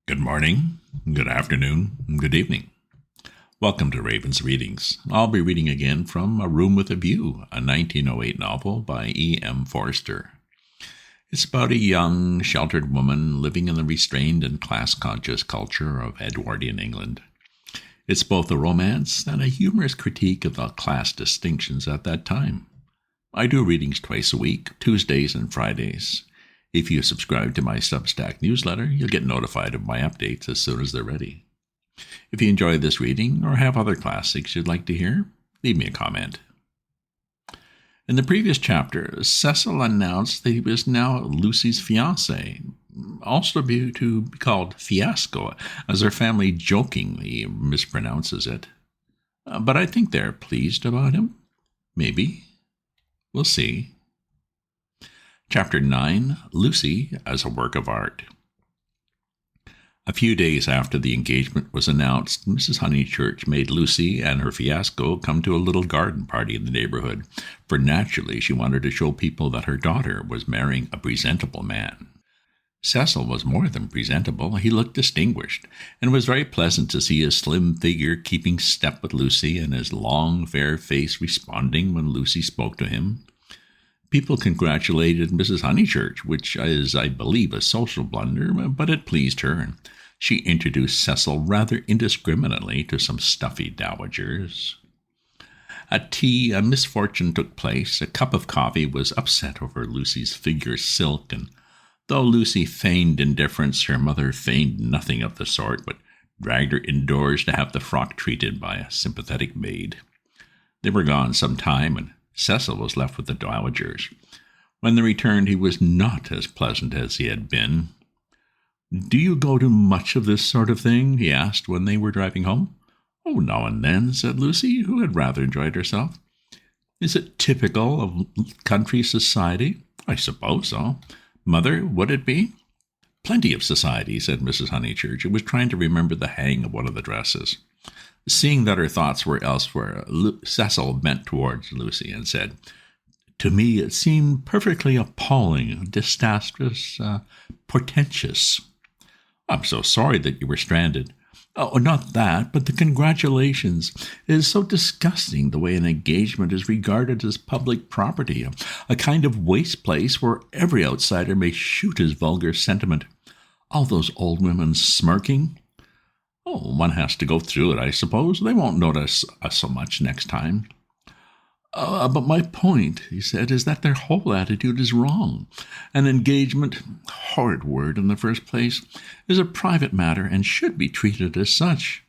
Good morning, good afternoon, good evening. Welcome to Raven's Readings. I'll be reading again from A Room with a View, a 1908 novel by E.M. Forster. It's about a young, sheltered woman living in the restrained and class-conscious culture of Edwardian England. It's both a romance and a humorous critique of the class distinctions at that time. I do readings twice a week, Tuesdays and Fridays. If you subscribe to my Substack newsletter, you'll get notified of my updates as soon as they're ready. If you enjoy this reading or have other classics you'd like to hear, leave me a comment. In the previous chapter, Cecil announced that he was now Lucy's fiance, also to be called Fiasco, as her family jokingly mispronounces it. But I think they're pleased about him. Maybe. We'll see. Chapter 9, Lucy as a Work of Art. A few days after the engagement was announced, Mrs. Honeychurch made Lucy and her Fiasco come to a little garden party in the neighborhood, for naturally she wanted to show people that her daughter was marrying a presentable man. Cecil was more than presentable. He looked distinguished, and it was very pleasant to see his slim figure keeping step with Lucy and his long, fair face responding when Lucy spoke to him. People congratulated Mrs. Honeychurch, which is, I believe, a social blunder, but it pleased her, and she introduced Cecil rather indiscriminately to some stuffy dowagers. At tea, a misfortune took place. A cup of coffee was upset over Lucy's figure silk, and though Lucy feigned indifference, her mother feigned nothing of the sort, but dragged her indoors to have the frock treated by a sympathetic maid. They were gone some time, and Cecil was left with the dowagers. When they returned, he was not as pleasant as he had been. "Do you go to much of this sort of thing?" he asked when they were driving home. "Oh, now and then," said Lucy, who had rather enjoyed herself. "Is it typical of country society?" "I suppose so. Mother, would it be?" "Plenty of society," said Mrs. Honeychurch, who was trying to remember the hang of one of the dresses. Seeing that her thoughts were elsewhere, Cecil bent towards Lucy and said, "To me it seemed perfectly appalling, disastrous, portentous." "I'm so sorry that you were stranded." "Oh, not that, but the congratulations. It is so disgusting the way an engagement is regarded as public property, a kind of waste place where every outsider may shoot his vulgar sentiment. All those old women smirking. Oh, one has to go through it, I suppose. They won't notice us so much next time." But my point," he said, "is that their whole attitude is wrong. An engagement, horrid word in the first place, is a private matter and should be treated as such."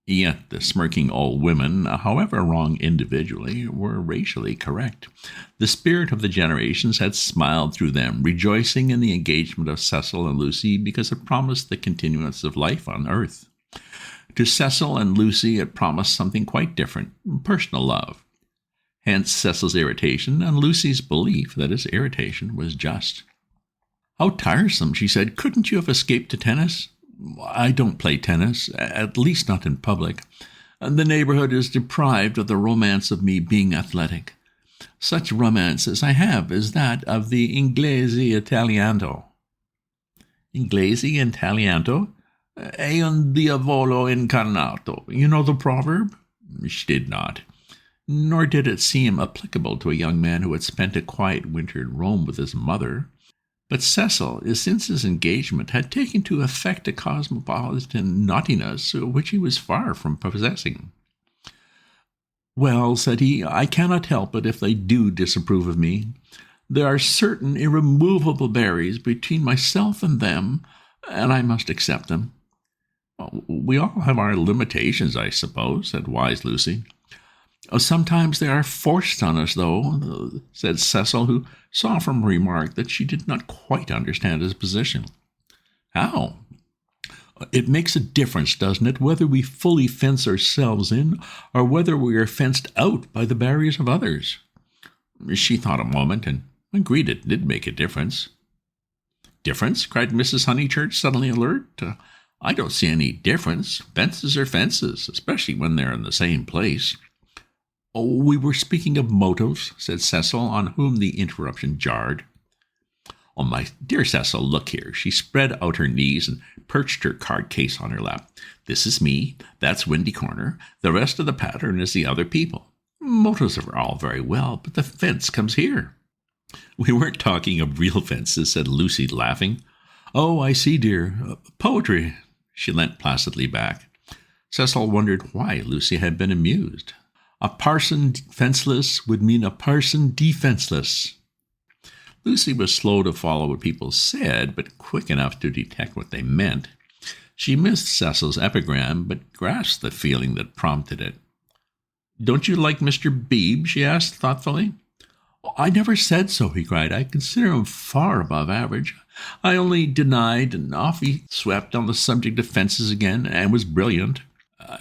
Yet the smirking old women, however wrong individually, were racially correct. The spirit of the generations had smiled through them, rejoicing in the engagement of Cecil and Lucy because it promised the continuance of life on earth. To Cecil and Lucy it promised something quite different, personal love. Hence Cecil's irritation and Lucy's belief that his irritation was just. "How tiresome," she said. "Couldn't you have escaped to tennis?" "I don't play tennis, at least not in public. The neighborhood is deprived of the romance of me being athletic. Such romance as I have is that of the inglese italiano." "Inglese italiano? È un diavolo incarnato. You know the proverb?" She did not. Nor did it seem applicable to a young man who had spent a quiet winter in Rome with his mother. But Cecil, since his engagement, had taken to affect a cosmopolitan naughtiness which he was far from possessing. "Well," said he, "I cannot help it if they do disapprove of me. There are certain irremovable barriers between myself and them, and I must accept them." "We all have our limitations, I suppose," said wise Lucy. "Sometimes they are forced on us, though," said Cecil, who saw from her remark that she did not quite understand his position. "How?" "It makes a difference, doesn't it, whether we fully fence ourselves in, or whether we are fenced out by the barriers of others?" She thought a moment, and agreed it did make a difference. "Difference?" cried Mrs. Honeychurch, suddenly alert. "I don't see any difference. Fences are fences, especially when they're in the same place." "Oh, we were speaking of motives," said Cecil, on whom the interruption jarred. "Oh, my dear Cecil, look here." She spread out her knees and perched her card case on her lap. "This is me. That's Windy Corner. The rest of the pattern is the other people. Motos are all very well, but the fence comes here." "We weren't talking of real fences," said Lucy, laughing. "Oh, I see, dear. Poetry." She leant placidly back. Cecil wondered why Lucy had been amused. A parson fenceless would mean a parson defenseless. Lucy was slow to follow what people said, but quick enough to detect what they meant. She missed Cecil's epigram, but grasped the feeling that prompted it. "Don't you like Mr. Beebe?" she asked thoughtfully. "I never said so," he cried. "I consider him far above average. I only denied, and off he swept on the subject of fences again, and was brilliant.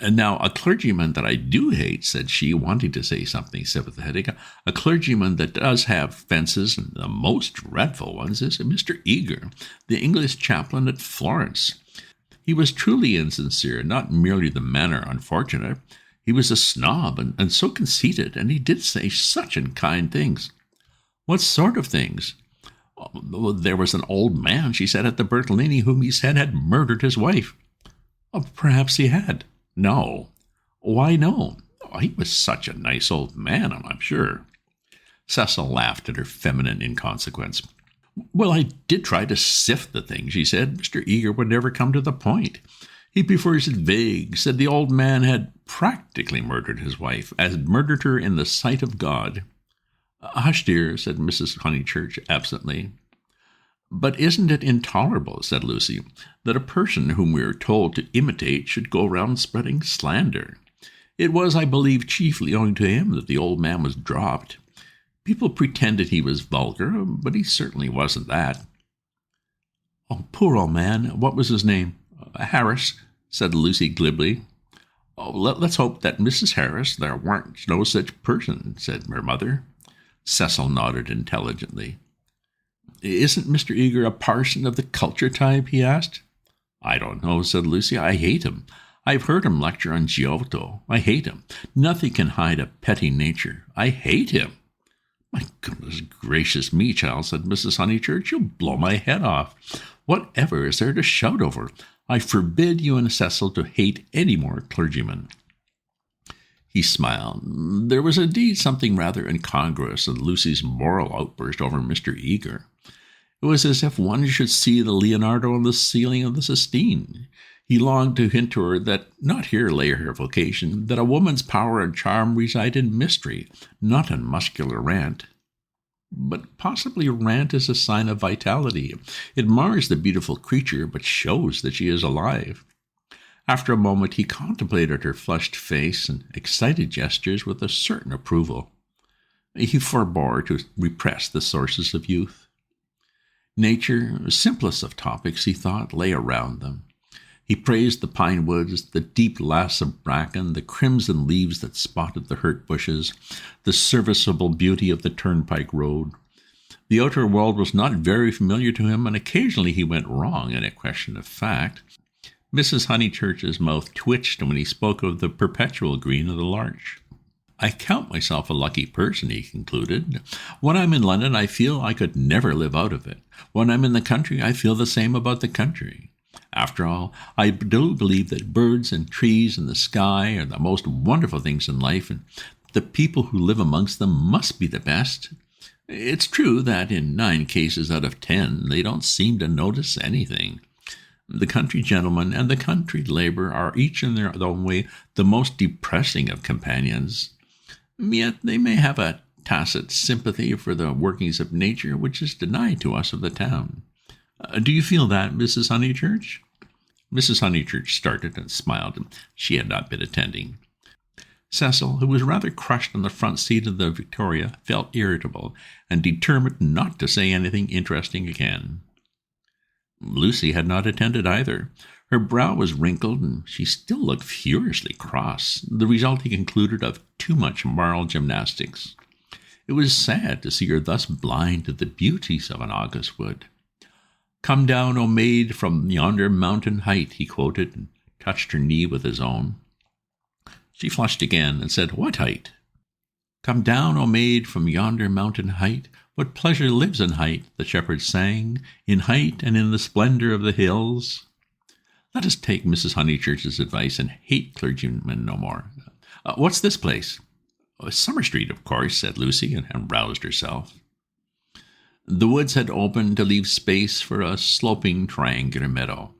And now a clergyman that I do hate," said she, wanting to say something sympathetic, "a clergyman that does have fences, and the most dreadful ones, is Mr. Eager, the English chaplain at Florence. He was truly insincere, not merely the manner unfortunate. He was a snob, and so conceited, and he did say such unkind things." "What sort of things?" "Oh, there was an old man," she said, "at the Bertolini, whom he said had murdered his wife." "Oh, perhaps he had." "No." "Why no?" "Oh, he was such a nice old man, I'm sure." Cecil laughed at her feminine inconsequence. "Well, I did try to sift the thing," she said. "Mr. Eager would never come to the point. He prefers it vague, said the old man had practically murdered his wife, had murdered her in the sight of God." "Hush, dear," said Mrs. Honeychurch absently. "But isn't it intolerable," said Lucy, "that a person whom we are told to imitate should go round spreading slander? It was, I believe, chiefly owing to him that the old man was dropped. People pretended he was vulgar, but he certainly wasn't that." "Oh, poor old man. What was his name?" "Harris," said Lucy glibly. "Oh, let's hope that Mrs. Harris, there weren't no such person," said her mother. Cecil nodded intelligently. "Isn't Mr. Eager a parson of the culture type?" he asked. "I don't know," said Lucy. "I hate him. I've heard him lecture on Giotto. I hate him. Nothing can hide a petty nature. I hate him." "My goodness gracious me, child," said Mrs. Honeychurch. "You'll blow my head off. Whatever is there to shout over? I forbid you and Cecil to hate any more clergymen." He smiled. There was indeed something rather incongruous in Lucy's moral outburst over Mr. Eager. It was as if one should see the Leonardo on the ceiling of the Sistine. He longed to hint to her that not here lay her vocation, that a woman's power and charm reside in mystery, not in muscular rant. But possibly rant is a sign of vitality. It mars the beautiful creature, but shows that she is alive. After a moment he contemplated her flushed face and excited gestures with a certain approval. He forbore to repress the sources of youth. Nature, simplest of topics, he thought, lay around them. He praised the pine woods, the deep lass of bracken, the crimson leaves that spotted the hurt bushes, the serviceable beauty of the turnpike road. The outer world was not very familiar to him, and occasionally he went wrong in a question of fact. Mrs. Honeychurch's mouth twitched when he spoke of the perpetual green of the larch. "I count myself a lucky person," he concluded. "When I'm in London, I feel I could never live out of it. When I'm in the country, I feel the same about the country. After all, I do believe that birds and trees and the sky are the most wonderful things in life, and the people who live amongst them must be the best. It's true that in 9 cases out of 10, they don't seem to notice anything. The country gentleman and the country labourer are each in their own way the most depressing of companions. Yet they may have a tacit sympathy for the workings of nature which is denied to us of the town. Do you feel that, Mrs. Honeychurch?" Mrs. Honeychurch started and smiled. She had not been attending. Cecil, who was rather crushed on the front seat of the Victoria, felt irritable and determined not to say anything interesting again. Lucy had not attended either. Her brow was wrinkled, and she still looked furiously cross, the result, he concluded, of too much moral gymnastics. It was sad to see her thus blind to the beauties of an August wood. "Come down, O maid, from yonder mountain height," he quoted, and touched her knee with his own. She flushed again and said, "What height?" "Come down, O maid, from yonder mountain height. What pleasure lives in height?" the shepherd sang, "in height and in the splendor of the hills." Let us take Mrs. Honeychurch's advice and hate clergymen no more. What's this place? Summer Street, of course, said Lucy, and roused herself. The woods had opened to leave space for a sloping triangular meadow.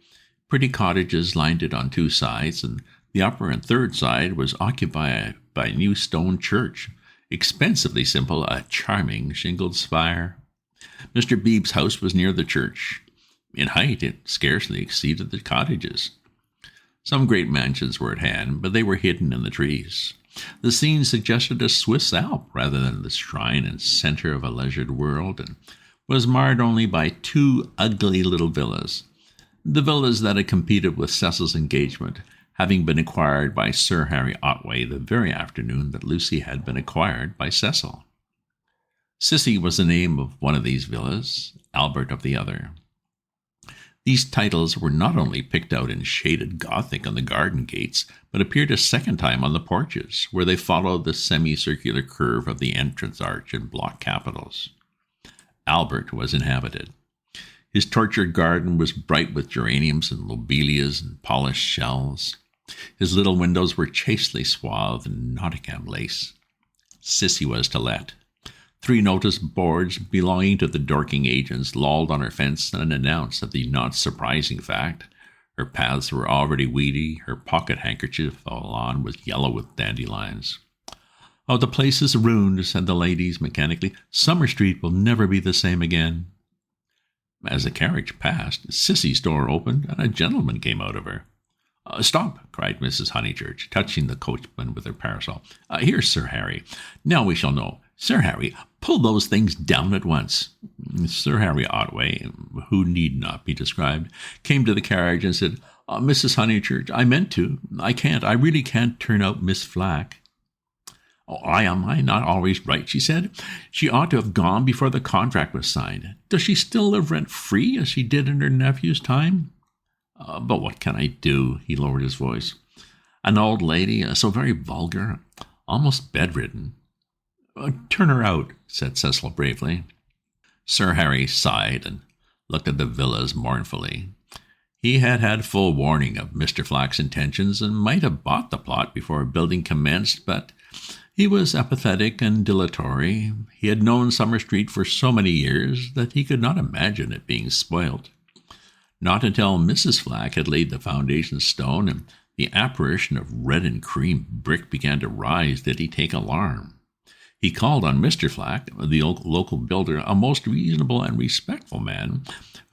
Pretty cottages lined it on two sides, and the upper and third side was occupied by a new stone church, expensively simple, a charming shingled spire. Mr. Beebe's house was near the church. In height, it scarcely exceeded the cottages. Some great mansions were at hand, but they were hidden in the trees. The scene suggested a Swiss Alp rather than the shrine and center of a leisured world, and was marred only by two ugly little villas. The villas that had competed with Cecil's engagement, having been acquired by Sir Harry Otway the very afternoon that Lucy had been acquired by Cecil. Sissy was the name of one of these villas, Albert of the other. These titles were not only picked out in shaded Gothic on the garden gates, but appeared a second time on the porches, where they followed the semicircular curve of the entrance arch in block capitals. Albert was inhabited. His tortured garden was bright with geraniums and lobelias and polished shells. His little windows were chastely swathed in Nottingham lace. Sissy was to let. 3 notice boards belonging to the Dorking agents lolled on her fence and announced that the not surprising fact. Her paths were already weedy, her pocket handkerchief of lawn was yellow with dandelions. "Oh, the place is ruined," said the ladies mechanically. "Summer Street will never be the same again." As the carriage passed, Sissy's door opened and a gentleman came out of her. "Stop," cried Mrs. Honeychurch, touching the coachman with her parasol. "Here's Sir Harry. Now we shall know. Sir Harry, pull those things down at once." Sir Harry Otway, who need not be described, came to the carriage and said, "Mrs. Honeychurch, I meant to. I really can't turn out Miss Flack." "Oh, am I not always right?" she said. "She ought to have gone before the contract was signed. Does she still live rent-free as she did in her nephew's time?" "But what can I do?" He lowered his voice. "An old lady, so very vulgar, almost bedridden." "Turn her out," said Cecil bravely. Sir Harry sighed and looked at the villas mournfully. He had had full warning of Mr. Flack's intentions and might have bought the plot before building commenced, but he was apathetic and dilatory. He had known Summer Street for so many years that he could not imagine it being spoilt. Not until Mrs. Flack had laid the foundation stone and the apparition of red and cream brick began to rise did he take alarm. He called on Mr. Flack, the local builder, a most reasonable and respectful man,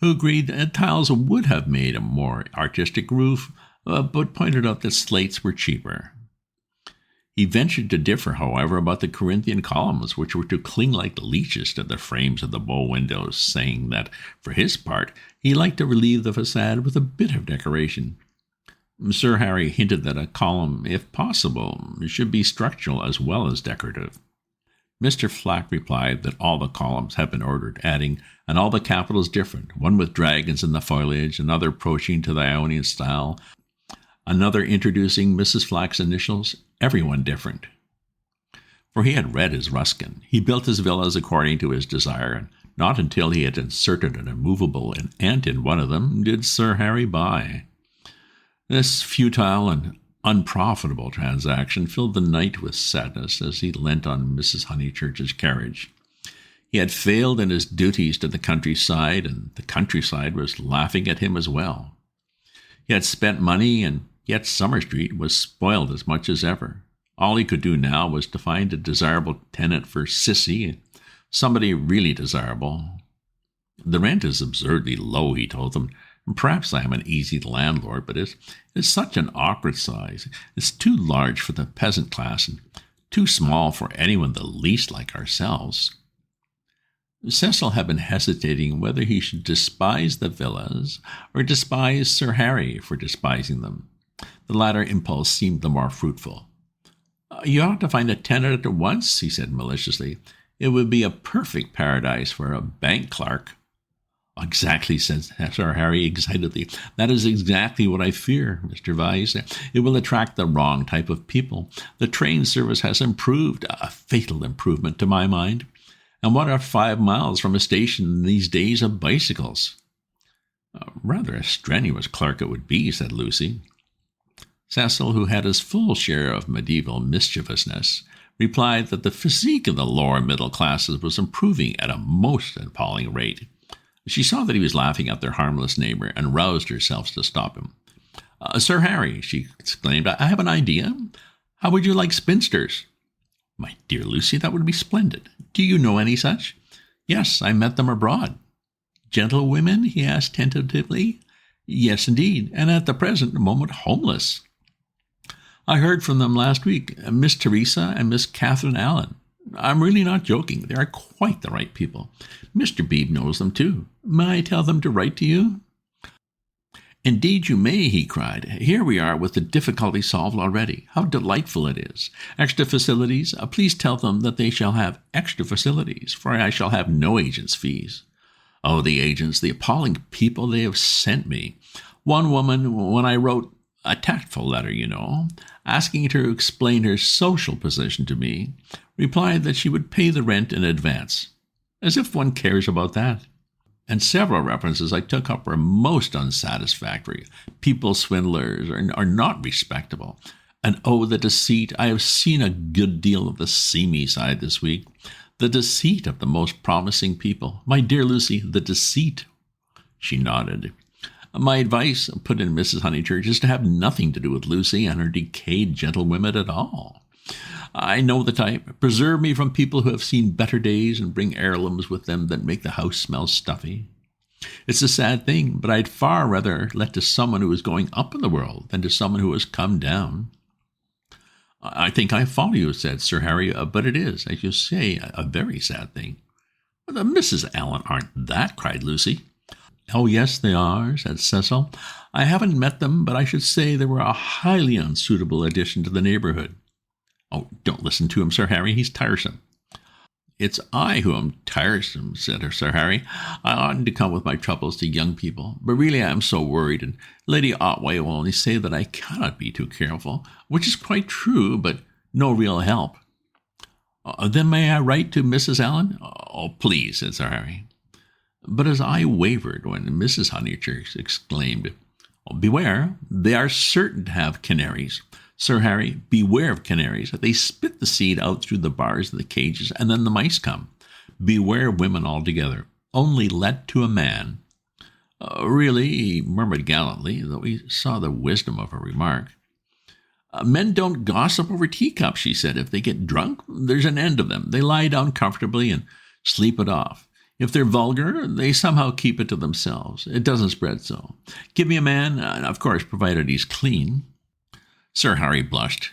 who agreed that tiles would have made a more artistic roof, but pointed out that slates were cheaper. He ventured to differ, however, about the Corinthian columns, which were to cling like leeches to the frames of the bow windows, saying that, for his part, he liked to relieve the facade with a bit of decoration. Sir Harry hinted that a column, if possible, should be structural as well as decorative. Mr. Flack replied that all the columns had been ordered, adding, "And all the capitals different, one with dragons in the foliage, another approaching to the Ionian style, another introducing Mrs. Flack's initials, everyone different." For he had read his Ruskin. He built his villas according to his desire, and not until he had inserted an immovable ant in one of them did Sir Harry buy. This futile and unprofitable transaction filled the knight with sadness as he leant on Mrs. Honeychurch's carriage. He had failed in his duties to the countryside, and the countryside was laughing at him as well. He had spent money, and yet Summer Street was spoiled as much as ever. All he could do now was to find a desirable tenant for Sissy, somebody really desirable. "The rent is absurdly low," he told them. "Perhaps I am an easy landlord, but it's such an awkward size. It's too large for the peasant class and too small for anyone the least like ourselves." Cecil had been hesitating whether he should despise the villas or despise Sir Harry for despising them. The latter impulse seemed the more fruitful. "You ought to find a tenant at once," he said maliciously. "It would be a perfect paradise for a bank clerk." "Exactly," said Sir Harry excitedly. "That is exactly what I fear, Mr. Vyse. It will attract the wrong type of people. The train service has improved, a fatal improvement to my mind. And what are 5 miles from a station in these days of bicycles?" Rather a strenuous clerk it would be, said Lucy. Cecil, who had his full share of medieval mischievousness, replied that the physique of the lower middle classes was improving at a most appalling rate. She saw that he was laughing at their harmless neighbour and roused herself to stop him. Sir Harry, she exclaimed, I have an idea. How would you like spinsters? My dear Lucy, that would be splendid. Do you know any such? Yes, I met them abroad. Gentlewomen? He asked tentatively. Yes, indeed, and at the present moment homeless. I heard from them last week, Miss Teresa and Miss Catherine Allen. I'm really not joking. They are quite the right people. Mr. Beebe knows them too. May I tell them to write to you? Indeed you may, he cried. Here we are with the difficulty solved already. How delightful it is. Extra facilities? Please tell them that they shall have extra facilities, for I shall have no agent's fees. Oh, the agents, the appalling people they have sent me. One woman, when I wrote a tactful letter, asking her to explain her social position to me, replied that she would pay the rent in advance. As if one cares about that. And several references I took up were most unsatisfactory. People swindlers are not respectable. And oh, the deceit. I have seen a good deal of the seamy side this week. The deceit of the most promising people. My dear Lucy, the deceit. She nodded. My advice, put in Mrs. Honeychurch, is to have nothing to do with Lucy and her decayed gentlewomen at all. I know the type. Preserve me from people who have seen better days and bring heirlooms with them that make the house smell stuffy. It's a sad thing, but I'd far rather let to someone who is going up in the world than to someone who has come down. I think I follow you, said Sir Harry, but it is, as you say, a very sad thing. The Mrs. Allen aren't that, cried Lucy. Oh, yes, they are, said Cecil. I haven't met them, but I should say they were a highly unsuitable addition to the neighbourhood. Oh, don't listen to him, Sir Harry. He's tiresome. It's I who am tiresome, said Sir Harry. I oughtn't to come with my troubles to young people, but really I am so worried, and Lady Otway will only say that I cannot be too careful, which is quite true, but no real help. Then may I write to Mrs. Allen? Oh, please, said Sir Harry. But his eye wavered when Mrs. Honeychurch exclaimed, oh, beware, they are certain to have canaries. Sir Harry, beware of canaries. They spit the seed out through the bars of the cages, and then the mice come. Beware of women altogether. Only let to a man. Really, he murmured gallantly, though he saw the wisdom of her remark. Men don't gossip over teacups, she said. If they get drunk, there's an end of them. They lie down comfortably and sleep it off. If they're vulgar, they somehow keep it to themselves. It doesn't spread so. Give me a man, of course, provided he's clean. Sir Harry blushed.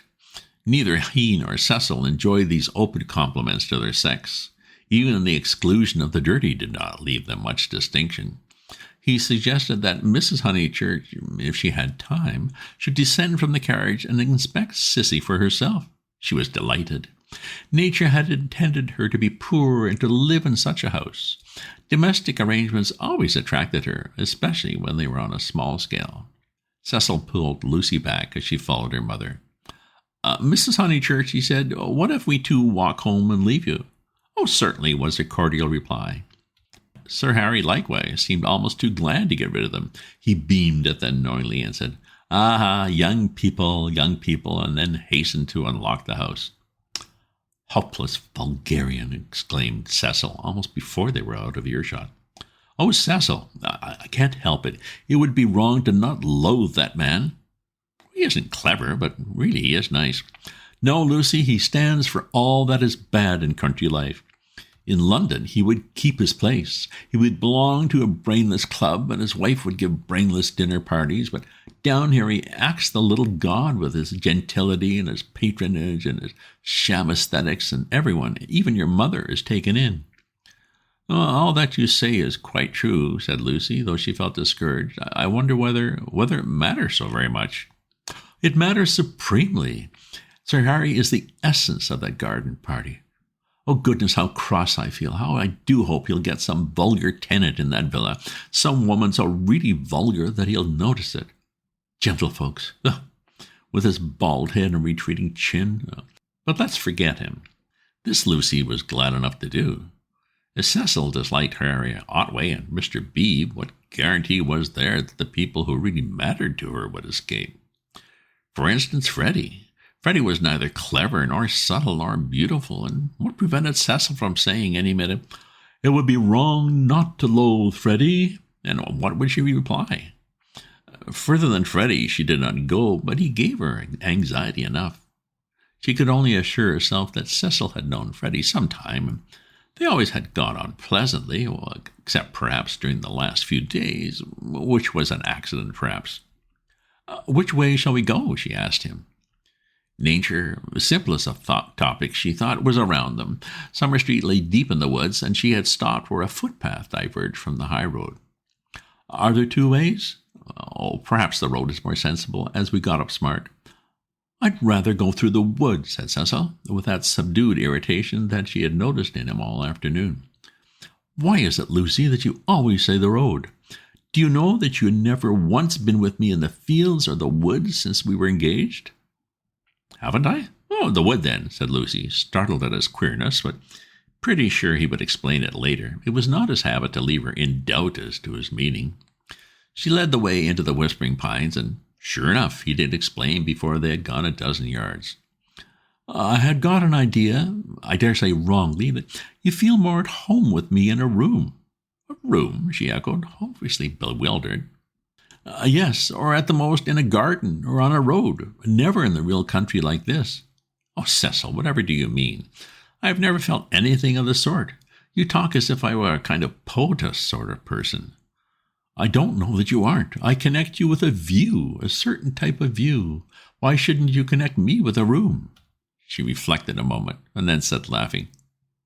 Neither he nor Cecil enjoyed these open compliments to their sex. Even the exclusion of the dirty did not leave them much distinction. He suggested that Mrs. Honeychurch, if she had time, should descend from the carriage and inspect Sissy for herself. She was delighted. Nature had intended her to be poor and to live in such a house. Domestic arrangements always attracted her, especially when they were on a small scale. Cecil pulled Lucy back as she followed her mother. Mrs. Honeychurch, he said, what if we two walk home and leave you? Oh, certainly, was the cordial reply. Sir Harry, likewise, seemed almost too glad to get rid of them. He beamed at them knowingly and said, ah, young people, and then hastened to unlock the house. Helpless vulgarian, exclaimed Cecil, almost before they were out of earshot. Oh, Cecil, I can't help it. It would be wrong to not loathe that man. He isn't clever, but really he is nice. No, Lucy, he stands for all that is bad in country life. In London, he would keep his place. He would belong to a brainless club, and his wife would give brainless dinner parties. But down here he acts the little god with his gentility and his patronage and his sham aesthetics, and everyone, even your mother, is taken in. All that you say is quite true, said Lucy, though she felt discouraged. I wonder whether it matters so very much. It matters supremely. Sir Harry is the essence of that garden party. Oh, goodness, how cross I feel. How I do hope he'll get some vulgar tenant in that villa. Some woman so really vulgar that he'll notice it. Gentlefolks, with his bald head and retreating chin. But let's forget him. This Lucy was glad enough to do. Cecil disliked Harry Otway and Mr. Beebe. What guarantee was there that the people who really mattered to her would escape? For instance, Freddie. Freddie was neither clever nor subtle nor beautiful, and what prevented Cecil from saying any minute, "It would be wrong not to loathe Freddie"? And what would she reply? Further than Freddie she did not go, but he gave her anxiety enough. She could only assure herself that Cecil had known Freddie some time, and they always had got on pleasantly, except perhaps during the last few days, which was an accident perhaps. "Which way shall we go?" she asked him. Nature, the simplest of topics, she thought, was around them. Summer Street lay deep in the woods, and she had stopped where a footpath diverged from the high road. "Are there two ways?" "Oh, perhaps the road is more sensible," as we got up smart. "I'd rather go through the wood," said Cecil, with that subdued irritation that she had noticed in him all afternoon. "Why is it, Lucy, that you always say the road? Do you know that you had never once been with me in the fields or the woods since we were engaged?" "Haven't I? Oh, the wood then," said Lucy, startled at his queerness, but pretty sure he would explain it later. It was not his habit to leave her in doubt as to his meaning. She led the way into the whispering pines, and sure enough, he did explain before they had gone a dozen yards. "I had got an idea, I dare say wrongly, that you feel more at home with me in a room." "A room?" she echoed, hopelessly bewildered. "Yes, or at the most in a garden or on a road, never in the real country like this." "Oh, Cecil, whatever do you mean? I have never felt anything of the sort. You talk as if I were a kind of poetess sort of person." "I don't know that you aren't. I connect you with a view, a certain type of view. Why shouldn't you connect me with a room?" She reflected a moment, and then said, laughing,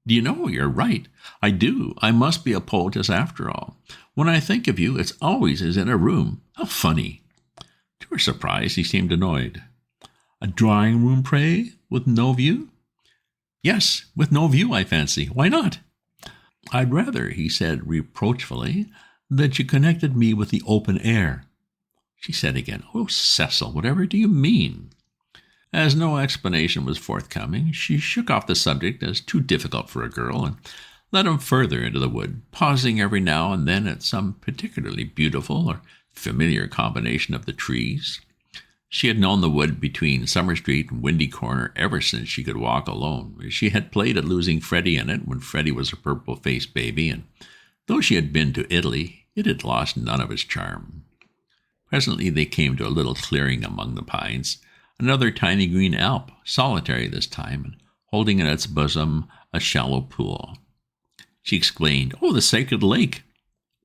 "Do you know, you're right. I do. I must be a poetess after all. When I think of you, it's always as in a room. How funny." To her surprise, he seemed annoyed. "A drawing-room, pray, with no view?" "Yes, with no view, I fancy. Why not?" "I'd rather," he said reproachfully, "that you connected me with the open air." She said again, "Oh, Cecil, whatever do you mean?" As no explanation was forthcoming, she shook off the subject as too difficult for a girl, and led him further into the wood, pausing every now and then at some particularly beautiful or familiar combination of the trees. She had known the wood between Summer Street and Windy Corner ever since she could walk alone. She had played at losing Freddie in it when Freddie was a purple-faced baby, and though she had been to Italy, it had lost none of its charm. Presently they came to a little clearing among the pines, another tiny green alp, solitary this time, and holding in its bosom a shallow pool. She explained, "Oh, the Sacred Lake."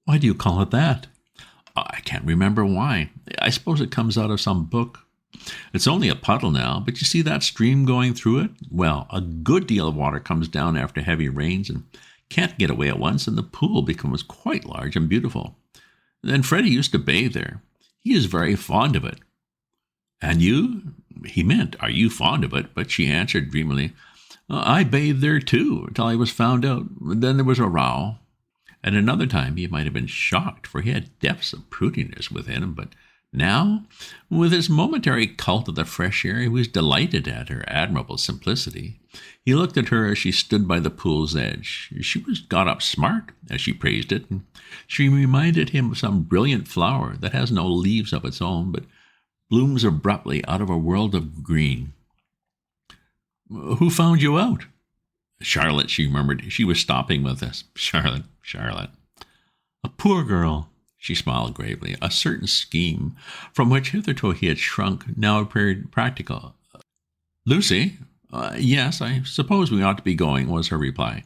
"Why do you call it that?" "I can't remember why. I suppose it comes out of some book. It's only a puddle now, but you see that stream going through it? Well, a good deal of water comes down after heavy rains and can't get away at once, and the pool becomes quite large and beautiful. Then Freddie used to bathe there. He is very fond of it." "And you?" He meant, "Are you fond of it?" But she answered dreamily, "I bathed there too, until I was found out. Then there was a row." At another time he might have been shocked, for he had depths of prudishness within him, but now, with his momentary cult of the fresh air, he was delighted at her admirable simplicity. He looked at her as she stood by the pool's edge. She was got up smart, as she praised it, and she reminded him of some brilliant flower that has no leaves of its own, but blooms abruptly out of a world of green. "Who found you out?" "Charlotte," she murmured. She was stopping with us. Charlotte. "A poor girl." She smiled gravely. A certain scheme, from which hitherto he had shrunk, now appeared practical. "Lucy?" "Yes, I suppose we ought to be going," was her reply.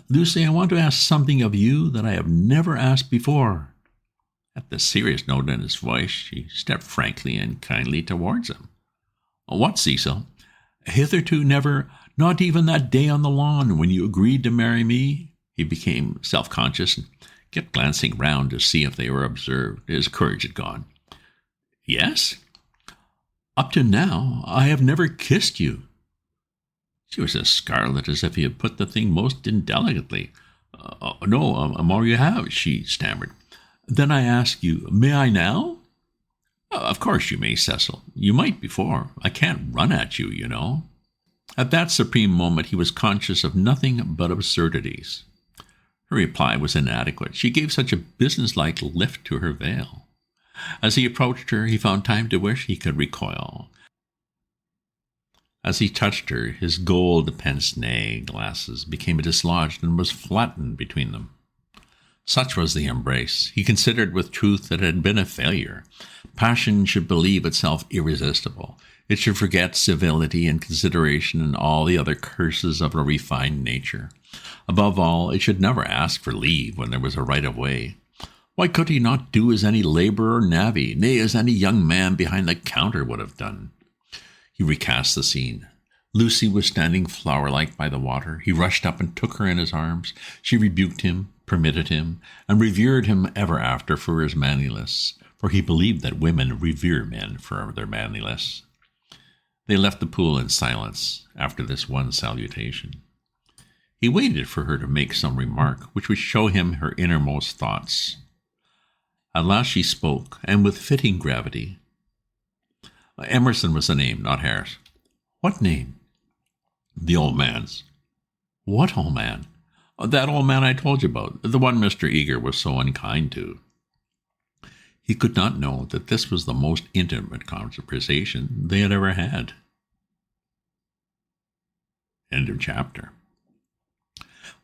"Lucy, I want to ask something of you that I have never asked before." At the serious note in his voice, she stepped frankly and kindly towards him. "What, Cecil?" "Hitherto never, not even that day on the lawn when you agreed to marry me." He became self-conscious and kept glancing round to see if they were observed. His courage had gone. "Yes?" "Up to now, I have never kissed you." She was as scarlet as if he had put the thing most indelicately. No, more you have," she stammered. "Then I ask you, may I now?" "Of course you may, Cecil. You might before. I can't run at you, you know." At that supreme moment he was conscious of nothing but absurdities. Her reply was inadequate. She gave such a businesslike lift to her veil. As he approached her, he found time to wish he could recoil. As he touched her, his gold pince-nez glasses became dislodged and was flattened between them. Such was the embrace. He considered with truth that it had been a failure. Passion should believe itself irresistible. It should forget civility and consideration and all the other curses of a refined nature. Above all, it should never ask for leave when there was a right of way. Why could he not do as any labourer or navvy, nay, as any young man behind the counter would have done? He recast the scene. Lucy was standing flower-like by the water. He rushed up and took her in his arms. She rebuked him, permitted him, and revered him ever after for his manliness, for he believed that women revere men for their manliness. They left the pool in silence after this one salutation. He waited for her to make some remark which would show him her innermost thoughts. At last she spoke, and with fitting gravity. Emerson was the name, not Harris. What name? The old man's. What old man? That old man I told you about, the one Mr. Eager was so unkind to. He could not know that this was the most intimate conversation they had ever had. End of chapter.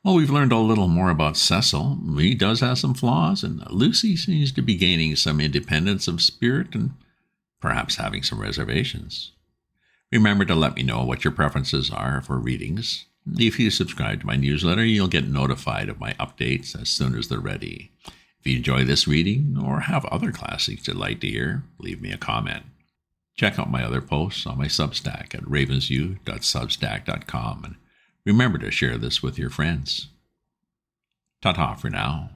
Well, we've learned a little more about Cecil. He does have some flaws, and Lucy seems to be gaining some independence of spirit and perhaps having some reservations. Remember to let me know what your preferences are for readings. If you subscribe to my newsletter, you'll get notified of my updates as soon as they're ready. If you enjoy this reading or have other classics you'd like to hear, leave me a comment. Check out my other posts on my Substack at ravensview.substack.com, and remember to share this with your friends. Ta-ta for now.